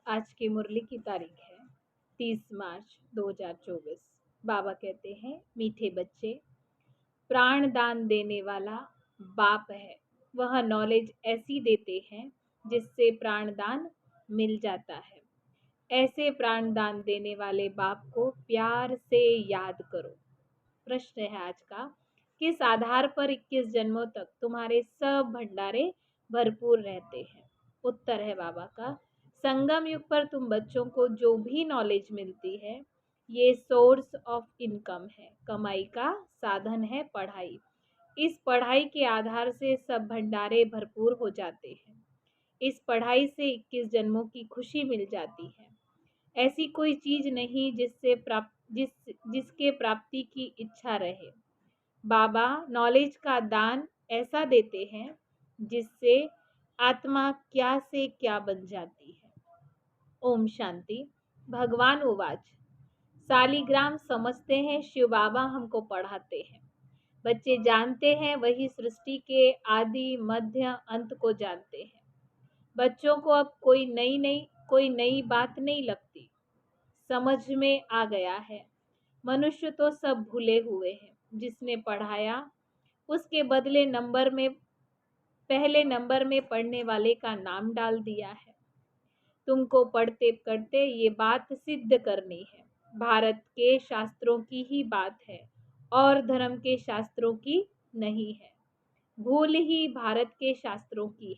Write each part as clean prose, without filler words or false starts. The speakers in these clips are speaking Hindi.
आज की मुरली की तारीख है 30 मार्च 2024। बाबा कहते हैं, मीठे बच्चे, प्राण दान देने वाला बाप है। वह नॉलेज ऐसी देते हैं जिससे प्राण दान मिल जाता है। ऐसे प्राण दान देने वाले बाप को प्यार से याद करो। प्रश्न है आज का, किस आधार पर 21 जन्मों तक तुम्हारे सब भंडारे भरपूर रहते हैं? उत्तर है बाबा का, संगम युग पर तुम बच्चों को जो भी नॉलेज मिलती है, ये सोर्स ऑफ इनकम है, कमाई का साधन है पढ़ाई। इस पढ़ाई के आधार से सब भंडारे भरपूर हो जाते हैं। इस पढ़ाई से 21 जन्मों की खुशी मिल जाती है। ऐसी कोई चीज नहीं जिसके प्राप्ति की इच्छा रहे। बाबा नॉलेज का दान ऐसा देते हैं जिससे आत्मा क्या से क्या बन जाती है। ओम शांति। भगवान उवाच, सालीग्राम समझते हैं शिव बाबा हमको पढ़ाते हैं। बच्चे जानते हैं वही सृष्टि के आदि मध्य अंत को जानते हैं। बच्चों को अब कोई नई बात नहीं लगती, समझ में आ गया है। मनुष्य तो सब भूले हुए हैं। जिसने पढ़ाया उसके बदले पहले नंबर में पढ़ने वाले का नाम डाल दिया है। तुमको पढ़ते पढ़ते ये बात सिद्ध करनी है। भारत के शास्त्रों की ही बात है और धर्म के शास्त्रों की नहीं है। भूल ही भारत के शास्त्रों की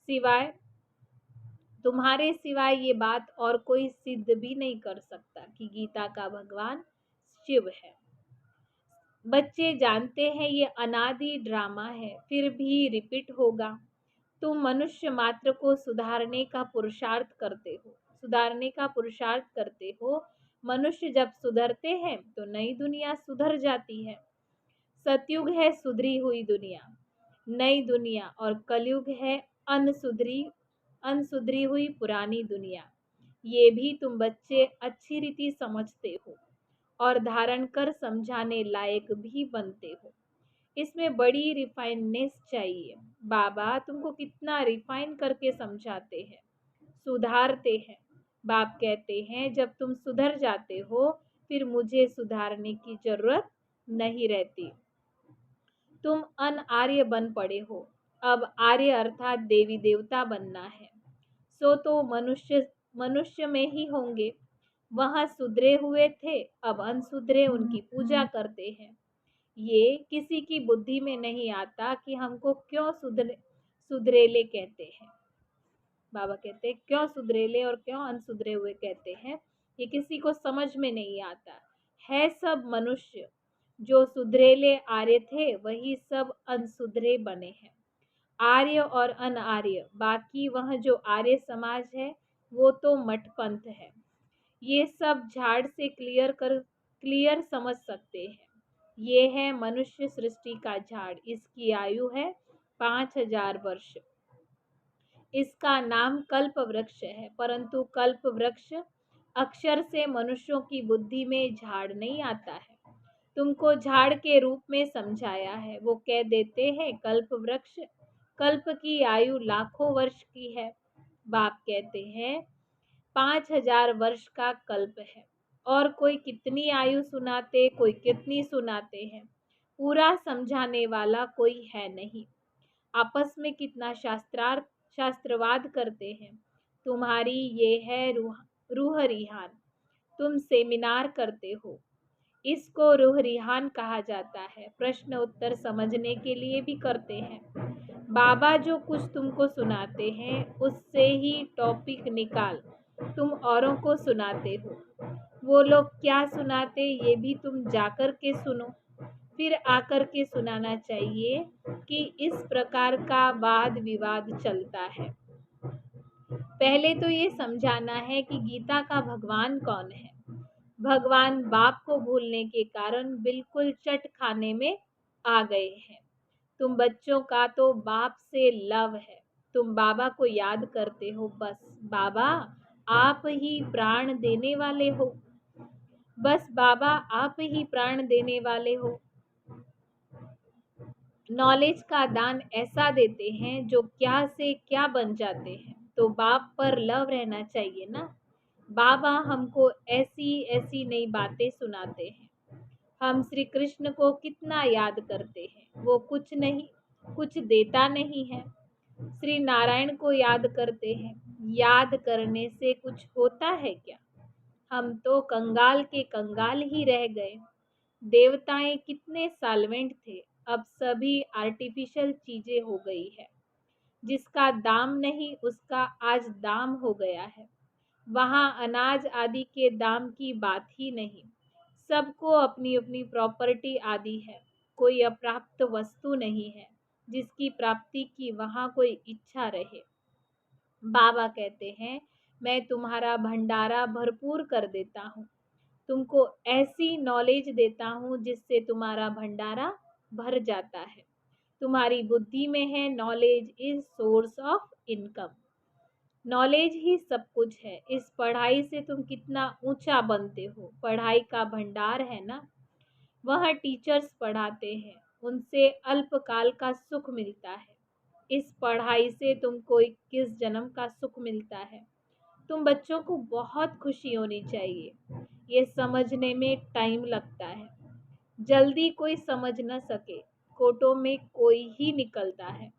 है। तुम्हारे सिवाय ये बात और कोई सिद्ध भी नहीं कर सकता कि गीता का भगवान शिव है। बच्चे जानते हैं ये अनादि ड्रामा है, फिर भी रिपीट होगा। तुम मनुष्य मात्र को सुधारने का पुरुषार्थ करते हो। मनुष्य जब सुधरते हैं तो नई दुनिया सुधर जाती है। सतयुग है सुधरी हुई दुनिया, नई दुनिया, और कलयुग है अनसुधरी हुई पुरानी दुनिया। ये भी तुम बच्चे अच्छी रीति समझते हो और धारण कर समझाने लायक भी बनते हो। इसमें बड़ी रिफाइननेस चाहिए। बाबा तुमको कितना रिफाइन करके समझाते हैं, सुधारते हैं। बाप कहते हैं, जब तुम सुधर जाते हो फिर मुझे सुधारने की जरूरत नहीं रहती। तुम आर्य बन पड़े हो। अब आर्य अर्थात देवी देवता बनना है, सो तो मनुष्य में ही होंगे। वहां सुधरे हुए थे, अब अनसुधरे उनकी पूजा करते हैं। ये किसी की बुद्धि में नहीं आता कि हमको क्यों सुधरेले कहते हैं। बाबा कहते हैं, क्यों सुधरेले और क्यों अनसुधरे हुए कहते हैं, ये किसी को समझ में नहीं आता है। सब मनुष्य जो सुधरेले आर्य थे वही सब अनसुधरे बने हैं। आर्य और अनार्य, बाकी वह जो आर्य समाज है वो तो मठपंथ है। ये सब झाड़ से क्लियर समझ सकते हैं। ये है मनुष्य सृष्टि का झाड़। इसकी आयु है 5000 वर्ष। इसका नाम कल्प वृक्ष है, परंतु कल्प वृक्ष अक्षर से मनुष्यों की बुद्धि में झाड़ नहीं आता है। तुमको झाड़ के रूप में समझाया है। वो कह देते हैं कल्प वृक्ष, कल्प की आयु लाखों वर्ष की है। बाप कहते हैं 5000 वर्ष का कल्प है। और कोई कितनी आयु सुनाते, कोई कितनी सुनाते हैं, पूरा समझाने वाला कोई है नहीं। आपस में कितना शास्त्रवाद करते हैं। तुम्हारी ये है रूह रिहान। तुम सेमिनार करते हो, इसको रूह रिहान कहा जाता है। प्रश्न उत्तर समझने के लिए भी करते हैं। बाबा जो कुछ तुमको सुनाते हैं उससे ही टॉपिक निकाल तुम औरों को सुनाते हो। वो लोग क्या सुनाते ये भी तुम जाकर के सुनो, फिर आकर के सुनाना चाहिए कि इस प्रकार का वाद विवाद चलता है। पहले तो ये समझाना है कि गीता का भगवान कौन है। भगवान बाप को भूलने के कारण बिल्कुल चट खाने में आ गए हैं। तुम बच्चों का तो बाप से लव है। तुम बाबा को याद करते हो बस। बाबा आप ही प्राण देने वाले हो। बस बाबा आप ही प्राण देने वाले हो। नॉलेज का दान ऐसा देते हैं जो क्या से क्या बन जाते हैं। तो बाप पर लव रहना चाहिए ना। बाबा हमको ऐसी ऐसी नई बातें सुनाते हैं। हम श्री कृष्ण को कितना याद करते हैं, वो कुछ नहीं, कुछ देता नहीं है। श्री नारायण को याद करते हैं, याद करने से कुछ होता है क्या? हम तो कंगाल के कंगाल ही रह गए। देवताएं कितने साल्वेंट थे, अब सभी आर्टिफिशियल चीजें हो गई है। जिसका दाम नहीं उसका आज दाम हो गया है। वहाँ अनाज आदि के दाम की बात ही नहीं। सबको अपनी अपनी प्रॉपर्टी आदि है। कोई अप्राप्त वस्तु नहीं है जिसकी प्राप्ति की वहाँ कोई इच्छा रहे। बाबा कहते हैं, मैं तुम्हारा भंडारा भरपूर कर देता हूँ। तुमको ऐसी नॉलेज देता हूँ जिससे तुम्हारा भंडारा भर जाता है। तुम्हारी बुद्धि में है knowledge is source of income. Knowledge ही सब कुछ है। इस पढ़ाई से तुम कितना ऊंचा बनते हो। पढ़ाई का भंडार है ना। वह टीचर्स पढ़ाते हैं, उनसे अल्पकाल का सुख मिलता है। इस पढ़ाई से तुमको 21 जन्म का सुख मिलता है। तुम बच्चों को बहुत खुशी होनी चाहिए। ये समझने में टाइम लगता है। जल्दी कोई समझ न सके। कोटों में कोई ही निकलता है।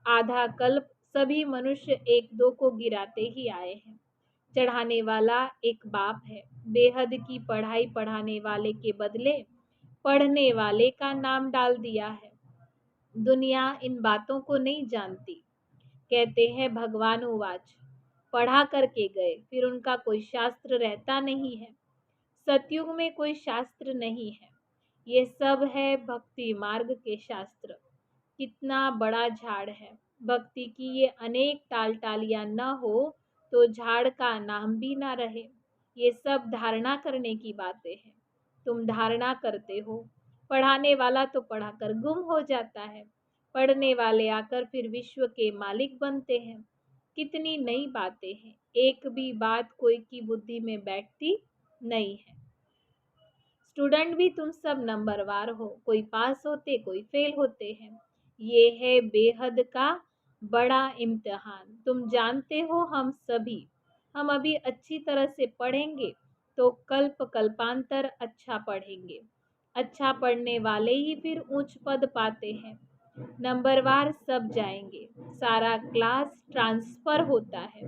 आधा कल्प सभी मनुष्य एक दो को गिराते ही आए हैं। चढ़ाने वाला एक बाप है। बेहद की पढ़ाई पढ़ाने वाले के बदले पढ़ने वाले का नाम डाल दिया है। दुनिया इन बातों को नहीं जानती। कहते हैं भगवान उवाच, पढ़ा करके गए, फिर उनका कोई शास्त्र रहता नहीं है। सतयुग में कोई शास्त्र नहीं है। ये सब है भक्ति मार्ग के शास्त्र। कितना बड़ा झाड़ है। भक्ति की ये अनेक टाल टालियां न हो तो झाड़ का नाम भी ना रहे। ये सब धारणा करने की बातें हैं। तुम धारणा करते हो। पढ़ाने वाला तो पढ़ाकर गुम हो जाता है। पढ़ने वाले आकर फिर विश्व के मालिक बनते हैं। कितनी नई बातें हैं। एक भी बात कोई की बुद्धि में बैठती नहीं है। स्टूडेंट भी तुम सब नंबरवार हो। कोई पास होते कोई फेल होते हैं। ये है बेहद का बड़ा इम्तिहान। तुम जानते हो हम अभी अच्छी तरह से पढ़ेंगे तो कल्प कल्पांतर अच्छा पढ़ेंगे। अच्छा पढ़ने वाले ही फिर उच्च पद पाते हैं। नंबरवार सब जाएंगे। सारा क्लास ट्रांसफर होता है।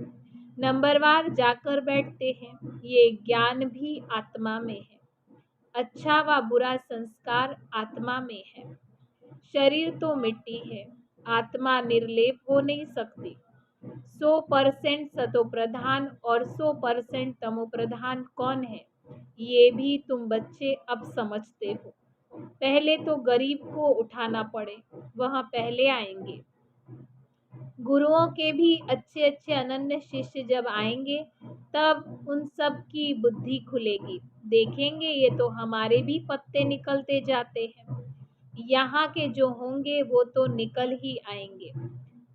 नंबरवार जाकर बैठते हैं। ये ज्ञान भी आत्मा में है। अच्छा व बुरा संस्कार आत्मा में है। शरीर तो मिट्टी है। आत्मा निर्लेप हो नहीं सकती। 100% सतोप्रधान और 100% तमोप्रधान कौन है, ये भी तुम बच्चे अब समझते हो। पहले तो गरीब को उठाना पड़े, वह पहले आएंगे। गुरुओं के भी अच्छे अच्छे अनन्य शिष्य जब आएंगे तब उन सब की बुद्धि खुलेगी। देखेंगे ये तो हमारे भी पत्ते निकलते जाते हैं। यहाँ के जो होंगे वो तो निकल ही आएंगे।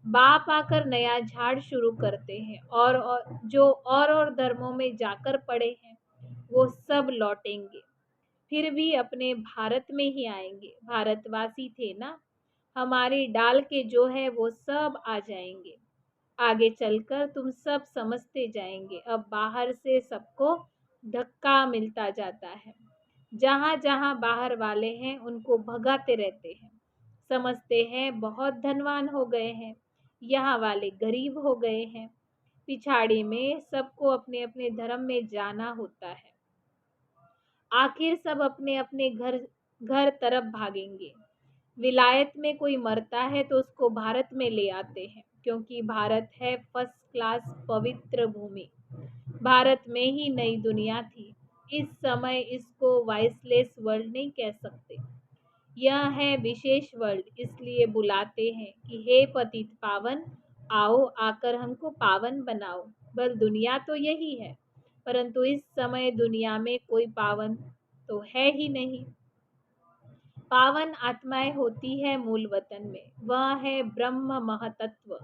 बाप आकर नया झाड़ शुरू करते हैं और जो और धर्मों में जाकर पड़े हैं वो सब लौटेंगे। फिर भी अपने भारत में ही आएंगे। भारतवासी थे ना। हमारी डाल के जो है वो सब आ जाएंगे। आगे चलकर तुम सब समझते जाएंगे। अब बाहर से सबको धक्का मिलता जाता है। जहाँ जहाँ बाहर वाले हैं उनको भगाते रहते हैं। समझते हैं बहुत धनवान हो गए हैं, यहाँ वाले गरीब हो गए हैं। पिछाड़ी में सबको अपने अपने धर्म में जाना होता है। आखिर सब अपने अपने घर घर तरफ भागेंगे। विलायत में कोई मरता है तो उसको भारत में ले आते हैं, क्योंकि भारत है फर्स्ट क्लास पवित्र भूमि। भारत में ही नई दुनिया थी। इस समय इसको वाइसलेस वर्ल्ड नहीं कह सकते। यह है विशेष वर्ल्ड, इसलिए बुलाते हैं कि हे पतित पावन, आओ आकर हमको पावन बनाओ। बस दुनिया तो यही है, परंतु इस समय दुनिया में कोई पावन तो है ही नहीं। पावन आत्माएं होती है मूल वतन में, वह है ब्रह्म महतत्व।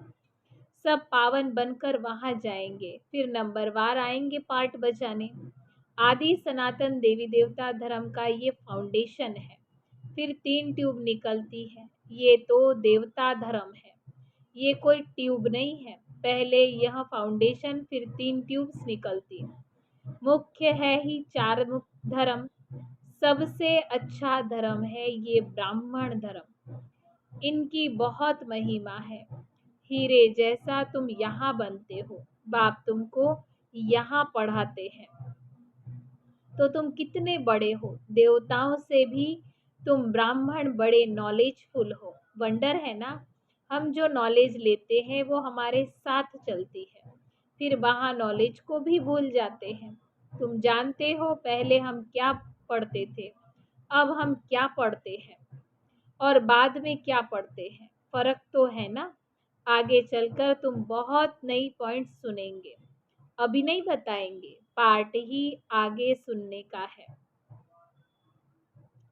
सब पावन बनकर वहां जाएंगे। फिर नंबरवार आएंगे पार्ट बजाने। आदि सनातन देवी देवता धर्म का ये फाउंडेशन है। फिर 3 ट्यूब निकलती है। ये तो देवता धर्म है। ये कोई ट्यूब नहीं है। पहले यह फाउंडेशन, फिर 3 ट्यूब्स निकलती। मुख्य है ही 4 मुख्य धर्म। सबसे अच्छा धर्म है ये ब्राह्मण धर्म। इनकी बहुत महिमा है। हीरे जैसा तुम यहाँ बनते हो। बाप तुमको यहाँ पढ़ाते हैं तो तुम कितने बड़े हो। देवताओं से भी तुम ब्राह्मण बड़े नॉलेजफुल हो। वंडर है ना, हम जो नॉलेज लेते हैं वो हमारे साथ चलती है, फिर वहाँ नॉलेज को भी भूल जाते हैं। तुम जानते हो पहले हम क्या पढ़ते थे, अब हम क्या पढ़ते हैं और बाद में क्या पढ़ते हैं, फर्क तो है ना। आगे चलकर तुम बहुत नई पॉइंट्स सुनेंगे। अभी नहीं बताएंगे, पार्ट ही आगे सुनने का है।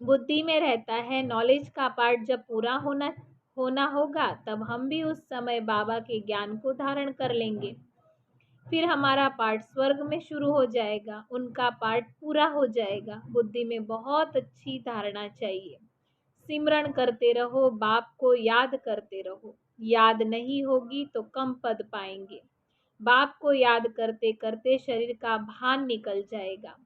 बुद्धि में रहता है नॉलेज का पार्ट जब पूरा होना होना होगा तब हम भी उस समय बाबा के ज्ञान को धारण कर लेंगे। फिर हमारा पार्ट स्वर्ग में शुरू हो जाएगा, उनका पार्ट पूरा हो जाएगा। बुद्धि में बहुत अच्छी धारणा चाहिए। सिमरण करते रहो, बाप को याद करते रहो। याद नहीं होगी तो कम पद पाएंगे। बाप को याद करते करते शरीर का भान निकल जाएगा।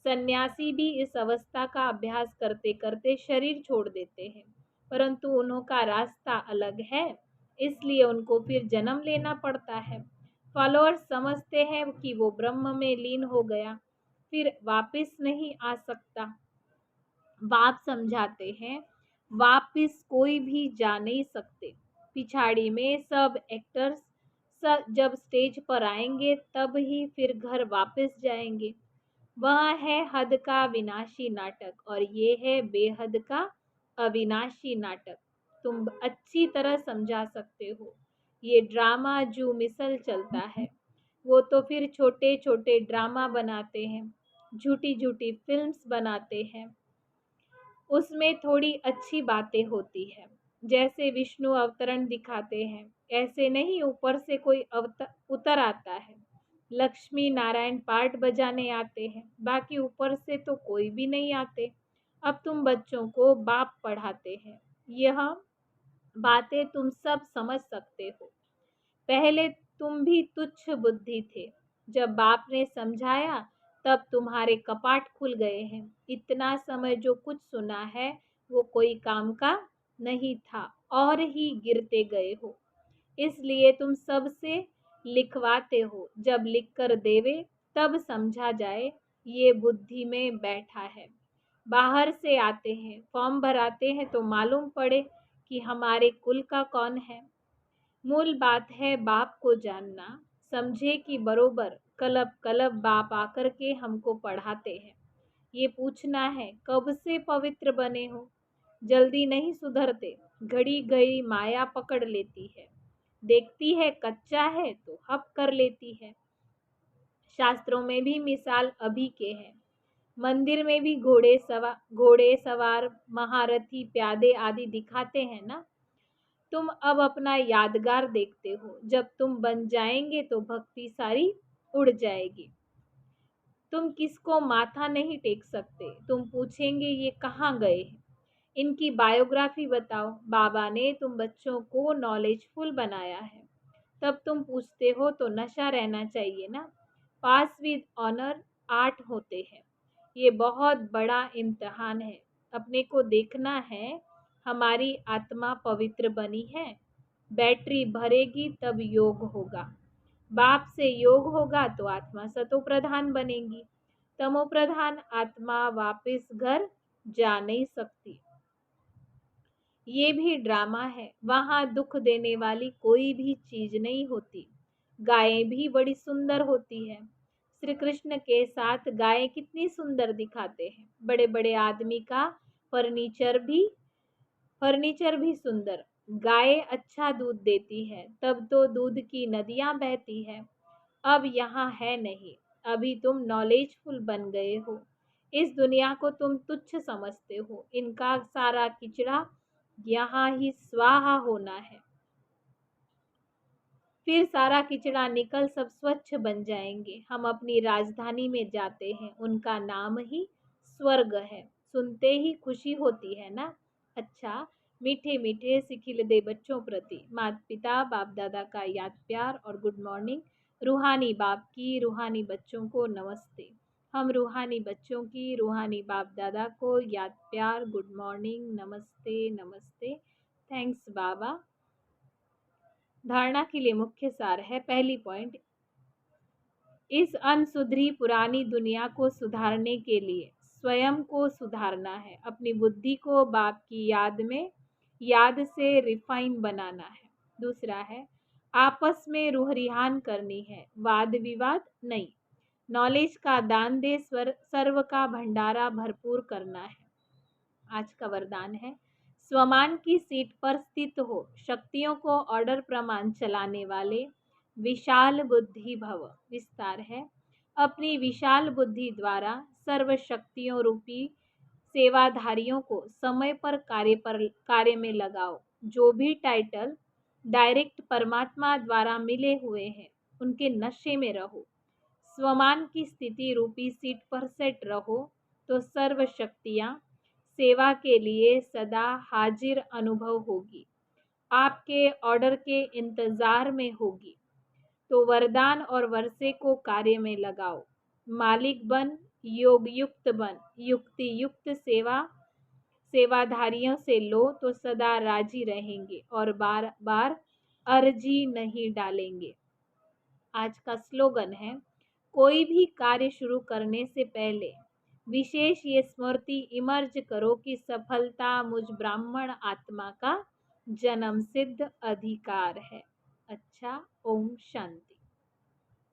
सन्यासी भी इस अवस्था का अभ्यास करते करते शरीर छोड़ देते हैं, परंतु उनका रास्ता अलग है, इसलिए उनको फिर जन्म लेना पड़ता है। फॉलोअर्स समझते हैं कि वो ब्रह्म में लीन हो गया, फिर वापस नहीं आ सकता। बाप समझाते हैं वापिस कोई भी जा नहीं सकते। पिछाड़ी में सब एक्टर्स जब स्टेज पर आएंगे तब ही फिर घर वापस जाएंगे। वह है हद का विनाशी नाटक और ये है बेहद का अविनाशी नाटक। तुम अच्छी तरह समझा सकते हो। ये ड्रामा जो मिसल चलता है वो तो फिर छोटे छोटे ड्रामा बनाते हैं, झूठी झूठी फिल्म्स बनाते हैं। उसमें थोड़ी अच्छी बातें होती है, जैसे विष्णु अवतरण दिखाते हैं, ऐसे नहीं ऊपर से कोई उतर आता है। लक्ष्मी नारायण पार्ट बजाने आते हैं, बाकी ऊपर से तो कोई भी नहीं आते। अब तुम बच्चों को बाप पढ़ाते हैं, यह बातें तुम सब समझ सकते हो। पहले तुम भी तुच्छ बुद्धि थे, जब बाप ने समझाया तब तुम्हारे कपाट खुल गए हैं। इतना समय जो कुछ सुना है वो कोई काम का नहीं था और ही गिरते गए हो, इसलिए तुम सबसे लिखवाते हो। जब लिख कर देवे तब समझा जाए ये बुद्धि में बैठा है। बाहर से आते हैं, फॉर्म भराते हैं तो मालूम पड़े कि हमारे कुल का कौन है। मूल बात है बाप को जानना। समझे कि बरोबर कलब कलब बाप आकर के हमको पढ़ाते हैं। ये पूछना है कब से पवित्र बने हो। जल्दी नहीं सुधरते, घड़ी घड़ी माया पकड़ लेती है। देखती है कच्चा है तो हप कर लेती है। शास्त्रों में भी मिसाल अभी के हैं। मंदिर में भी घोड़े सवार महारथी प्यादे आदि दिखाते हैं ना। तुम अब अपना यादगार देखते हो, जब तुम बन जाएंगे तो भक्ति सारी उड़ जाएगी। तुम किसको माथा नहीं टेक सकते। तुम पूछेंगे ये कहाँ गए हैं, इनकी बायोग्राफी बताओ। बाबा ने तुम बच्चों को नॉलेजफुल बनाया है, तब तुम पूछते हो तो नशा रहना चाहिए ना। पास विद ऑनर 8 होते हैं। ये बहुत बड़ा इम्तिहान है। अपने को देखना है हमारी आत्मा पवित्र बनी है। बैटरी भरेगी तब योग होगा। बाप से योग होगा तो आत्मा सतो प्रधान बनेगी। तमो प्रधान आत्मा वापस घर जा नहीं सकती। ये भी ड्रामा है, वहाँ दुख देने वाली कोई भी चीज नहीं होती। गायें भी बड़ी सुंदर होती है। श्री कृष्ण के साथ गायें कितनी सुंदर दिखाते हैं। बड़े बड़े आदमी का फर्नीचर भी सुंदर। गाय अच्छा दूध देती है तब तो दूध की नदियां बहती है। अब यहाँ है नहीं। अभी तुम नॉलेजफुल बन गए हो। इस दुनिया को तुम तुच्छ समझते हो। इनका सारा किचड़ा यहाँ ही स्वाहा होना है। फिर सारा किचड़ा निकल सब स्वच्छ बन जाएंगे। हम अपनी राजधानी में जाते हैं, उनका नाम ही स्वर्ग है। सुनते ही खुशी होती है ना। अच्छा, मीठे मीठे सिखिल दे बच्चों प्रति माता पिता बाप दादा का याद प्यार और गुड मॉर्निंग। रूहानी बाप की रूहानी बच्चों को नमस्ते। हम रूहानी बच्चों की रूहानी बाप दादा को याद प्यार गुड मॉर्निंग नमस्ते नमस्ते। थैंक्स बाबा। धारणा के लिए मुख्य सार है। पहली पॉइंट, इस अनसुधरी पुरानी दुनिया को सुधारने के लिए स्वयं को सुधारना है। अपनी बुद्धि को बाप की याद से रिफाइन बनाना है। दूसरा है, आपस में रूह रिहान करनी है, वाद विवाद नहीं। नॉलेज का दान दे सर्व का भंडारा भरपूर करना है। आज का वरदान है, स्वमान की सीट पर स्थित हो, शक्तियों को ऑर्डर प्रमाण चलाने वाले विशाल बुद्धि भव। विस्तार है, अपनी विशाल बुद्धि द्वारा सर्व शक्तियों रूपी सेवाधारियों को समय पर कार्य में लगाओ। जो भी टाइटल डायरेक्ट परमात्मा द्वारा मिले हुए हैं उनके नशे में रहो। स्वमान की स्थिति रूपी सीट पर सेट रहो तो सर्व शक्तियां सेवा के लिए सदा हाजिर अनुभव होगी, आपके ऑर्डर के इंतजार में होगी। तो वरदान और वर्षे को कार्य में लगाओ। मालिक बन, योग युक्त बन, युक्ति युक्त सेवाधारियों से लो तो सदा राजी रहेंगे और बार बार अर्जी नहीं डालेंगे। आज का स्लोगन है, कोई भी कार्य शुरू करने से पहले विशेष ये स्मृति इमर्ज करो कि सफलता मुझ ब्राह्मण आत्मा का जन्म सिद्ध अधिकार है। अच्छा, ओम शांति।